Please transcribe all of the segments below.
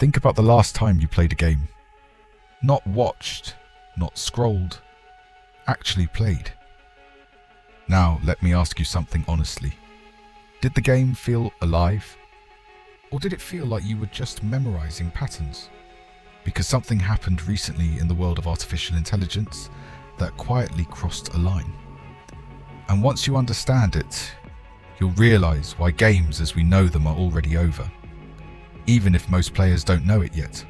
Think about the last time you played a game. Not watched, not scrolled, actually played. Now, let me ask you something honestly. Did the game feel alive? Or did it feel like you were just memorizing patterns? Because something happened recently in the world of artificial intelligence that quietly crossed a line. And once you understand it, you'll realize why games as we know them are already over, even if most players don't know it yet.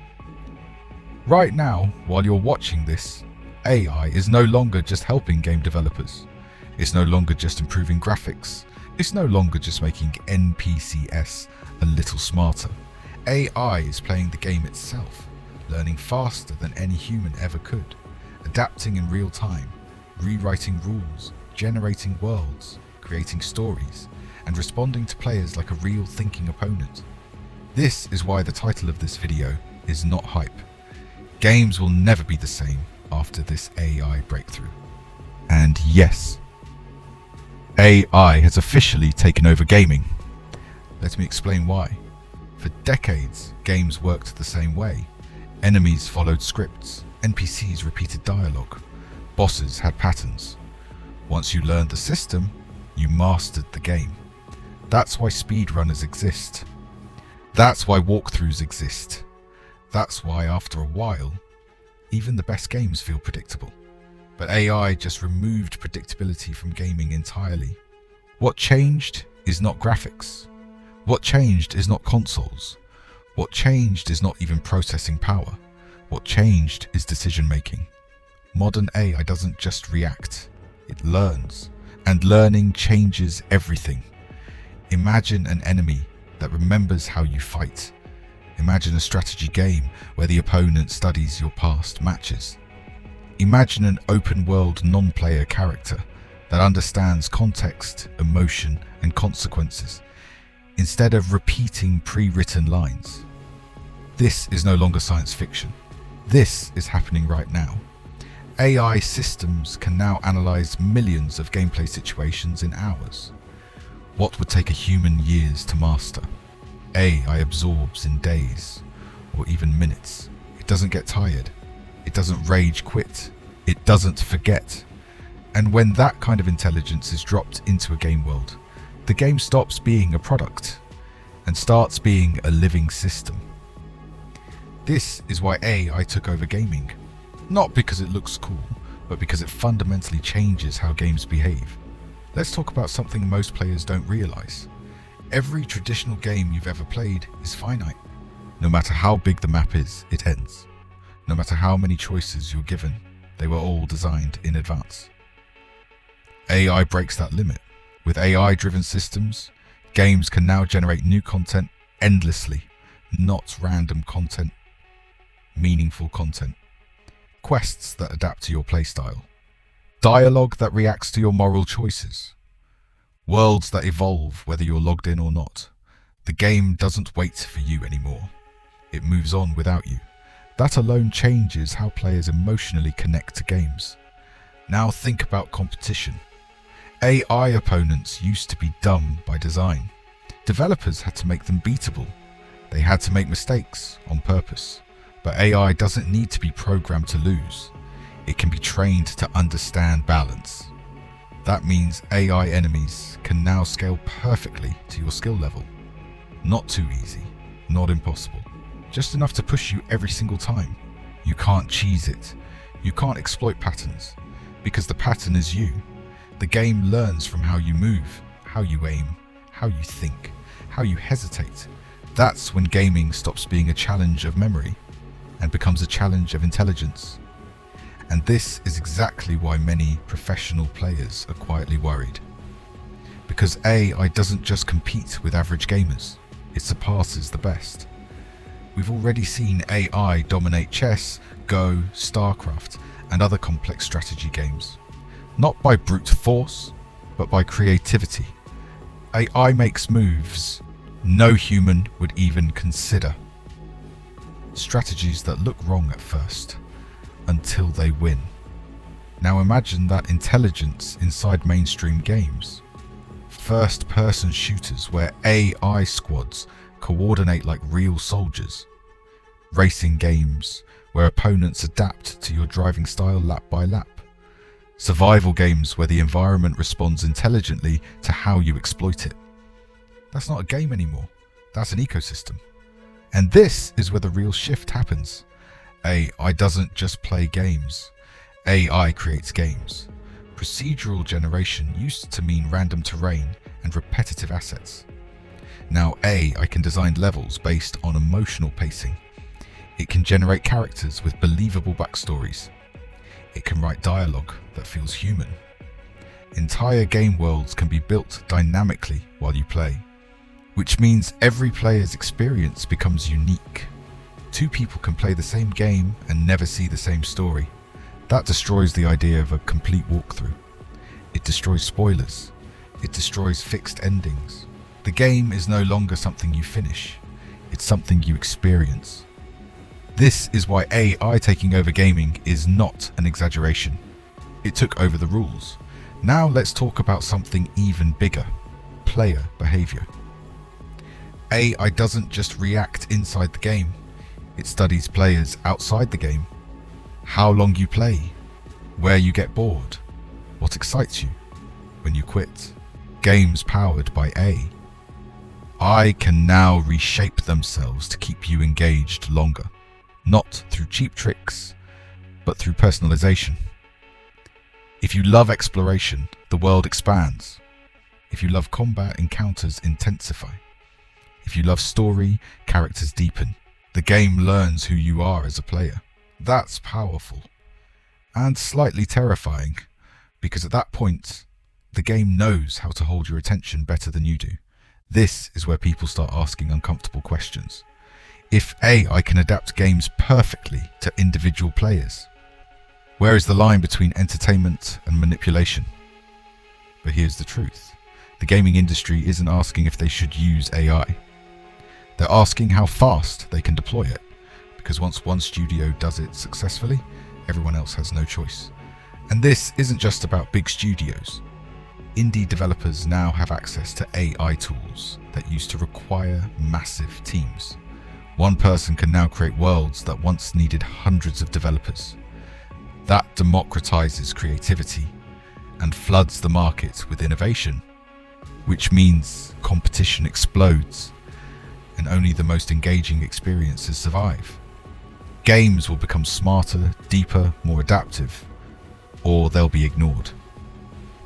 Right now, while you're watching this, AI is no longer just helping game developers. It's no longer just improving graphics. It's no longer just making NPCs a little smarter. AI is playing the game itself, learning faster than any human ever could, adapting in real time, rewriting rules, generating worlds, creating stories, and responding to players like a real thinking opponent. This is why the title of this video is not hype. Games will never be the same after this AI breakthrough. And yes, AI has officially taken over gaming. Let me explain why. For decades, games worked the same way. Enemies followed scripts, NPCs repeated dialogue, bosses had patterns. Once you learned the system, you mastered the game. That's why speedrunners exist. That's why walkthroughs exist. That's why after a while, even the best games feel predictable. But AI just removed predictability from gaming entirely. What changed is not graphics. What changed is not consoles. What changed is not even processing power. What changed is decision making. Modern AI doesn't just react, it learns. And learning changes everything. Imagine an enemy that remembers how you fight. Imagine a strategy game where the opponent studies your past matches. Imagine an open-world non-player character that understands context, emotion, and consequences, instead of repeating pre-written lines. This is no longer science fiction. This is happening right now. AI systems can now analyze millions of gameplay situations in hours. What would take a human years to master, AI absorbs in days, or even minutes. It doesn't get tired. It doesn't rage quit. It doesn't forget. And when that kind of intelligence is dropped into a game world, the game stops being a product and starts being a living system. This is why AI took over gaming. Not because it looks cool, but because it fundamentally changes how games behave. Let's talk about something most players don't realize. Every traditional game you've ever played is finite. No matter how big the map is, it ends. No matter how many choices you're given, they were all designed in advance. AI breaks that limit. With AI-driven systems, games can now generate new content endlessly, not random content, meaningful content. Quests that adapt to your playstyle. Dialogue that reacts to your moral choices. Worlds that evolve whether you're logged in or not. The game doesn't wait for you anymore. It moves on without you. That alone changes how players emotionally connect to games. Now think about competition. AI opponents used to be dumb by design. Developers had to make them beatable. They had to make mistakes on purpose. But AI doesn't need to be programmed to lose. It can be trained to understand balance. That means AI enemies can now scale perfectly to your skill level. Not too easy, not impossible. Just enough to push you every single time. You can't cheese it. You can't exploit patterns, because the pattern is you. The game learns from how you move, how you aim, how you think, how you hesitate. That's when gaming stops being a challenge of memory and becomes a challenge of intelligence. And this is exactly why many professional players are quietly worried. Because AI doesn't just compete with average gamers, it surpasses the best. We've already seen AI dominate chess, Go, StarCraft, and other complex strategy games. Not by brute force, but by creativity. AI makes moves no human would even consider. Strategies that look wrong at first, until they win. Now imagine that intelligence inside mainstream games. First-person shooters where AI squads coordinate like real soldiers. Racing games where opponents adapt to your driving style lap by lap. Survival games where the environment responds intelligently to how you exploit it. That's not a game anymore. That's an ecosystem. And this is where the real shift happens. AI doesn't just play games. AI creates games. Procedural generation used to mean random terrain and repetitive assets. Now AI can design levels based on emotional pacing. It can generate characters with believable backstories. It can write dialogue that feels human. Entire game worlds can be built dynamically while you play, which means every player's experience becomes unique. Two people can play the same game and never see the same story. That destroys the idea of a complete walkthrough. It destroys spoilers. It destroys fixed endings. The game is no longer something you finish. It's something you experience. This is why AI taking over gaming is not an exaggeration. It took over the rules. Now let's talk about something even bigger: player behavior. AI doesn't just react inside the game. It studies players outside the game. How long you play, where you get bored, what excites you, when you quit. Games powered by AI can now reshape themselves to keep you engaged longer. Not through cheap tricks, but through personalization. If you love exploration, the world expands. If you love combat, encounters intensify. If you love story, characters deepen. The game learns who you are as a player. That's powerful and slightly terrifying, because at that point, the game knows how to hold your attention better than you do. This is where people start asking uncomfortable questions. If AI can adapt games perfectly to individual players, where is the line between entertainment and manipulation? But here's the truth. The gaming industry isn't asking if they should use AI. They're asking how fast they can deploy it, because once one studio does it successfully, everyone else has no choice. And this isn't just about big studios. Indie developers now have access to AI tools that used to require massive teams. One person can now create worlds that once needed hundreds of developers. That democratizes creativity and floods the market with innovation, which means competition explodes and only the most engaging experiences survive. Games will become smarter, deeper, more adaptive, or they'll be ignored.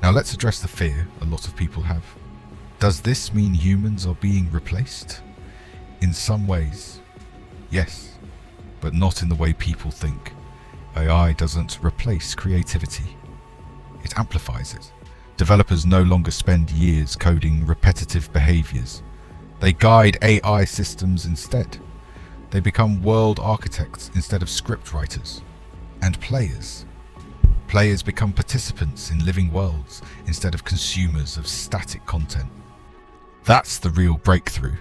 Now let's address the fear a lot of people have. Does this mean humans are being replaced? In some ways, yes, but not in the way people think. AI doesn't replace creativity. It amplifies it. Developers no longer spend years coding repetitive behaviors. They guide AI systems instead. They become world architects instead of script writers. And players become participants in living worlds instead of consumers of static content. That's the real breakthrough.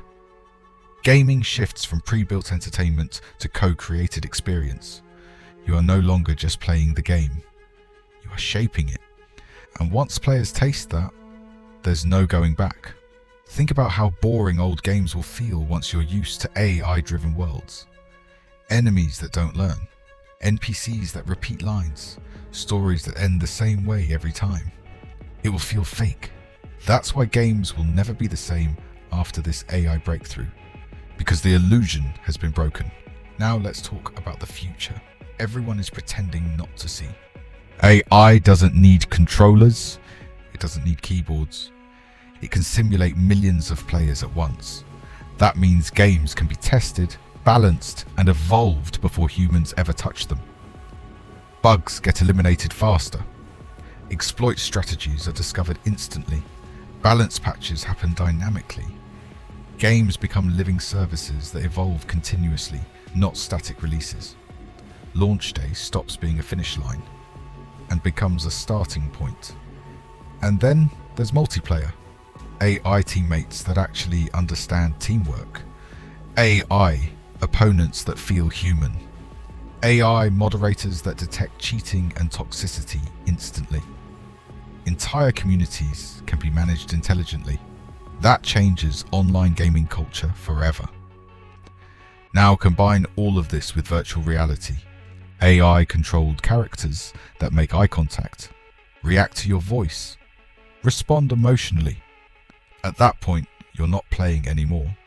Gaming shifts from pre-built entertainment to co-created experience. You are no longer just playing the game. You are shaping it. And once players taste that, there's no going back. Think about how boring old games will feel once you're used to AI-driven worlds. Enemies that don't learn. NPCs that repeat lines. Stories that end the same way every time. It will feel fake. That's why games will never be the same after this AI breakthrough, because the illusion has been broken. Now let's talk about the future. Everyone is pretending not to see. AI doesn't need controllers. It doesn't need keyboards. It can simulate millions of players at once. That means games can be tested, balanced, and evolved before humans ever touch them. Bugs get eliminated faster. Exploit strategies are discovered instantly. Balance patches happen dynamically. Games become living services that evolve continuously, not static releases. Launch day stops being a finish line and becomes a starting point. And then there's multiplayer. AI teammates that actually understand teamwork. AI opponents that feel human. AI moderators that detect cheating and toxicity instantly. Entire communities can be managed intelligently. That changes online gaming culture forever. Now combine all of this with virtual reality, AI-controlled characters that make eye contact, react to your voice, respond emotionally. At that point, you're not playing anymore.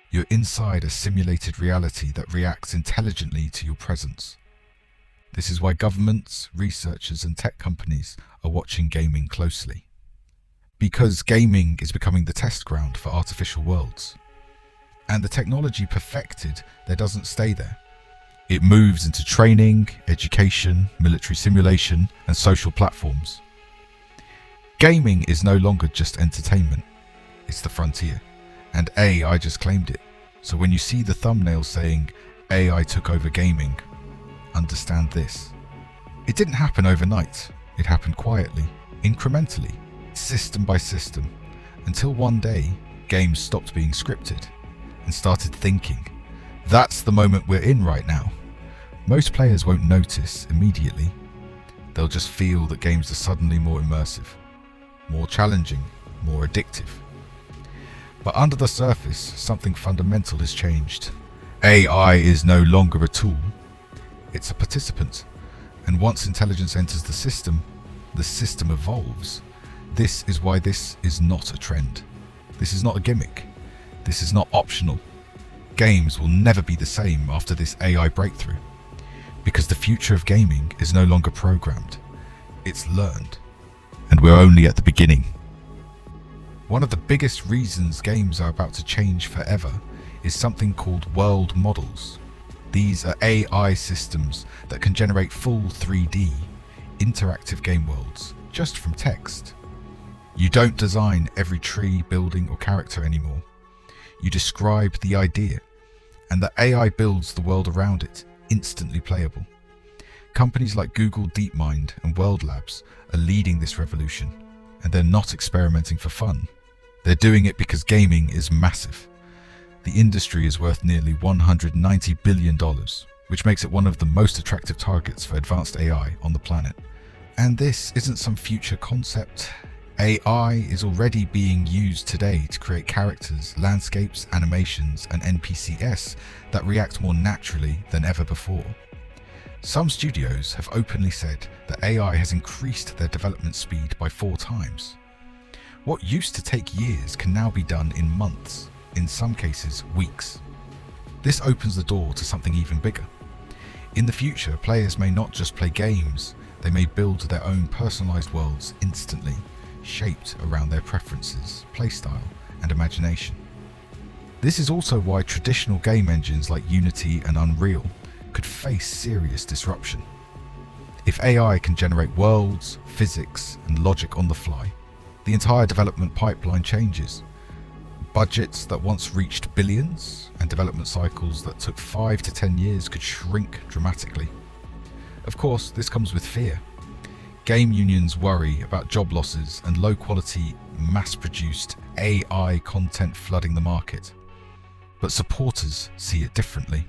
You're inside a simulated reality that reacts intelligently to your presence. This is why governments, researchers, and tech companies are watching gaming closely. Because gaming is becoming the test ground for artificial worlds. And the technology perfected there doesn't stay there. It moves into training, education, military simulation, and social platforms. Gaming is no longer just entertainment. It's the frontier. And AI just claimed it. So when you see the thumbnail saying, AI took over gaming, understand this. It didn't happen overnight. It happened quietly, incrementally, system by system, until one day, games stopped being scripted and started thinking. That's the moment we're in right now. Most players won't notice immediately. They'll just feel that games are suddenly more immersive, more challenging, more addictive. But under the surface, something fundamental has changed. AI is no longer a tool. It's a participant. And once intelligence enters the system evolves. This is why this is not a trend. This is not a gimmick. This is not optional. Games will never be the same after this AI breakthrough. Because the future of gaming is no longer programmed. It's learned. And we're only at the beginning. One of the biggest reasons games are about to change forever is something called world models. These are AI systems that can generate full 3D, interactive game worlds just from text. You don't design every tree, building, or character anymore. You describe the idea, and the AI builds the world around it, instantly playable. Companies like Google DeepMind and World Labs are leading this revolution, and they're not experimenting for fun. They're doing it because gaming is massive. The industry is worth nearly $190 billion, which makes it one of the most attractive targets for advanced AI on the planet. And this isn't some future concept. AI is already being used today to create characters, landscapes, animations, and NPCs that react more naturally than ever before. Some studios have openly said that AI has increased their development speed by 4 times. What used to take years can now be done in months, in some cases weeks. This opens the door to something even bigger. In the future, players may not just play games, they may build their own personalized worlds instantly, shaped around their preferences, playstyle, and imagination. This is also why traditional game engines like Unity and Unreal could face serious disruption. If AI can generate worlds, physics, and logic on the fly, the entire development pipeline changes. Budgets that once reached billions and development cycles that took 5 to 10 years could shrink dramatically. Of course, this comes with fear. Game unions worry about job losses and low-quality, mass-produced AI content flooding the market. But supporters see it differently.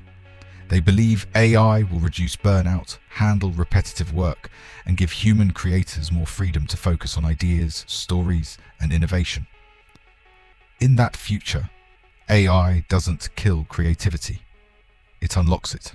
They believe AI will reduce burnout, handle repetitive work, and give human creators more freedom to focus on ideas, stories, and innovation. In that future, AI doesn't kill creativity. It unlocks it.